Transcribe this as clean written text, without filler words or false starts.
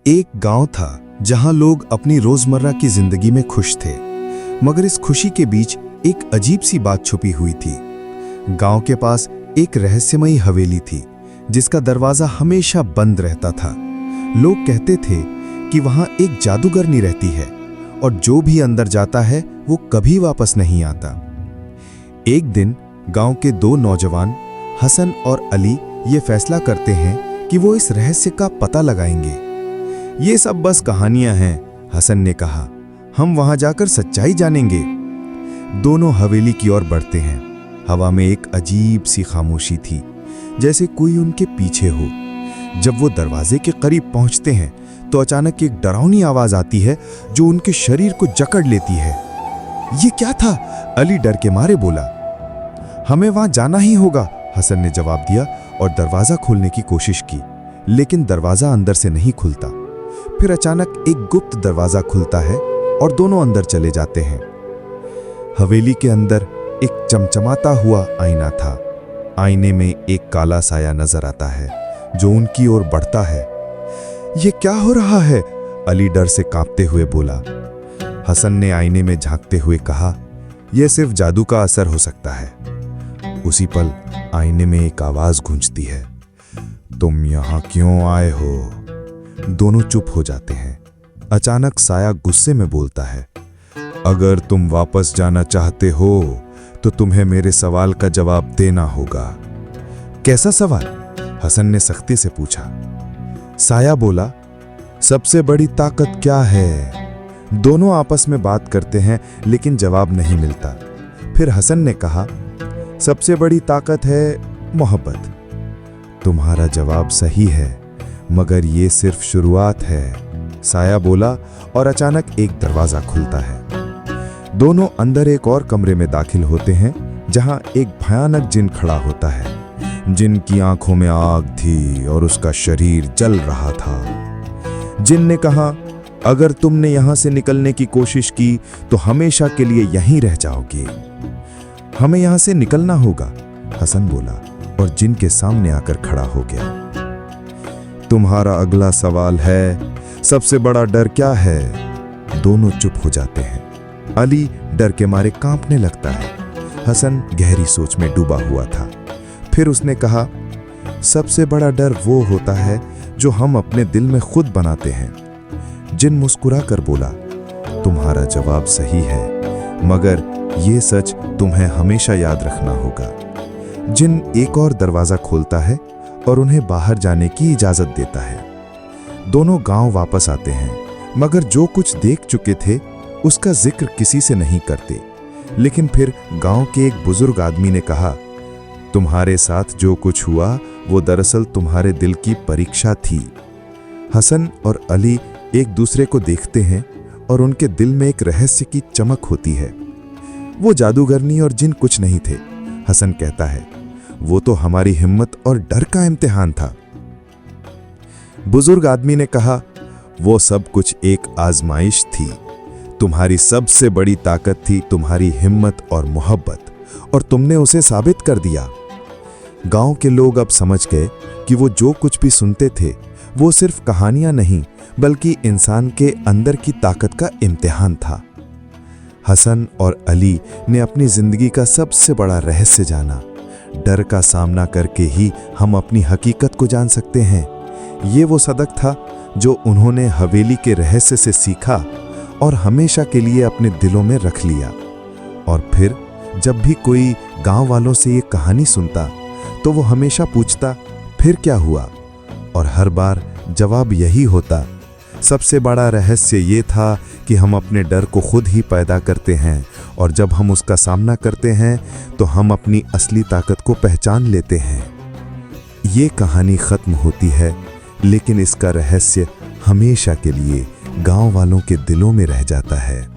एक गांव था जहां लोग अपनी रोजमर्रा की जिंदगी में खुश थे, मगर इस खुशी के बीच एक अजीब सी बात छुपी हुई थी। गांव के पास एक रहस्यमयी हवेली थी जिसका दरवाजा हमेशा बंद रहता था। लोग कहते थे कि वहां एक जादूगरनी रहती है और जो भी अंदर जाता है वो कभी वापस नहीं आता। एक दिन गांव के दो नौजवान हसन और अली ये फैसला करते हैं कि वो इस रहस्य का पता लगाएंगे। ये सब बस कहानियां हैं, हसन ने कहा, हम वहां जाकर सच्चाई जानेंगे। दोनों हवेली की ओर बढ़ते हैं। हवा में एक अजीब सी खामोशी थी, जैसे कोई उनके पीछे हो। जब वो दरवाजे के करीब पहुंचते हैं तो अचानक एक डरावनी आवाज आती है जो उनके शरीर को जकड़ लेती है। ये क्या था? अली डर के मारे बोला। हमें वहां जाना ही होगा, हसन ने जवाब दिया और दरवाजा खोलने की कोशिश की, लेकिन दरवाजा अंदर से नहीं खुलता। फिर अचानक एक गुप्त दरवाजा खुलता है और दोनों अंदर चले जाते हैं। हवेली के अंदर एक चमचमाता हुआ आईना था। आईने में एक काला साया नजर आता है जो उनकी ओर बढ़ता है। ये क्या हो रहा है? अली डर से कांपते हुए बोला। हसन ने आईने में झांकते हुए कहा, यह सिर्फ जादू का असर हो सकता है। उसी पल आईने में एक आवाज गूंजती है, तुम यहां क्यों आए हो? दोनों चुप हो जाते हैं। अचानक साया गुस्से में बोलता है, अगर तुम वापस जाना चाहते हो तो तुम्हें मेरे सवाल का जवाब देना होगा। कैसा सवाल? हसन ने सख्ती से पूछा। साया बोला, सबसे बड़ी ताकत क्या है? दोनों आपस में बात करते हैं लेकिन जवाब नहीं मिलता। फिर हसन ने कहा, सबसे बड़ी ताकत है मोहब्बत। तुम्हारा जवाब सही है, मगर ये सिर्फ शुरुआत है, साया बोला और अचानक एक दरवाजा खुलता है। दोनों अंदर एक और कमरे में दाखिल होते हैं जहां एक भयानक जिन खड़ा होता है। जिन की आंखों में आग थी और उसका शरीर जल रहा था। जिन ने कहा, अगर तुमने यहां से निकलने की कोशिश की तो हमेशा के लिए यहीं रह जाओगे। हमें यहां से निकलना होगा, हसन बोला और जिन के सामने आकर खड़ा हो गया। तुम्हारा अगला सवाल है, सबसे बड़ा डर क्या है? दोनों चुप हो जाते हैं। अली डर के मारे कांपने लगता है। हसन गहरी सोच में डूबा हुआ था। फिर उसने कहा, सबसे बड़ा डर वो होता है जो हम अपने दिल में खुद बनाते हैं। जिन मुस्कुरा कर बोला, तुम्हारा जवाब सही है, मगर ये सच तुम्हें हमेशा याद रखना होगा। जिन एक और दरवाजा खोलता है और उन्हें बाहर जाने की इजाजत देता है। दोनों गांव वापस आते हैं, मगर जो कुछ देख चुके थे उसका जिक्र किसी से नहीं करते। लेकिन फिर गांव के एक बुजुर्ग आदमी ने कहा, तुम्हारे साथ जो कुछ हुआ वो दरअसल तुम्हारे दिल की परीक्षा थी। हसन और अली एक दूसरे को देखते हैं और उनके दिल में एक रहस्य की चमक होती है। वो जादूगरनी और जिन कुछ नहीं थे, हसन कहता है, वो तो हमारी हिम्मत और डर का इम्तिहान था। बुजुर्ग आदमी ने कहा, वो सब कुछ एक आजमाइश थी। तुम्हारी सबसे बड़ी ताकत थी तुम्हारी हिम्मत और मोहब्बत, और तुमने उसे साबित कर दिया। गांव के लोग अब समझ गए कि वो जो कुछ भी सुनते थे वो सिर्फ कहानियां नहीं, बल्कि इंसान के अंदर की ताकत का इम्तिहान था। हसन और अली ने अपनी जिंदगी का सबसे बड़ा रहस्य जाना। डर का सामना करके ही हम अपनी हकीकत को जान सकते हैं। ये वो सबक था जो उन्होंने हवेली के रहस्य से सीखा और हमेशा के लिए अपने दिलों में रख लिया। और फिर जब भी कोई गांव वालों से ये कहानी सुनता तो वो हमेशा पूछता, फिर क्या हुआ? और हर बार जवाब यही होता, सबसे बड़ा रहस्य ये था कि हम अपने डर को खुद ही पैदा करते हैं, और जब हम उसका सामना करते हैं तो हम अपनी असली ताकत को पहचान लेते हैं। ये कहानी खत्म होती है, लेकिन इसका रहस्य हमेशा के लिए गांव वालों के दिलों में रह जाता है।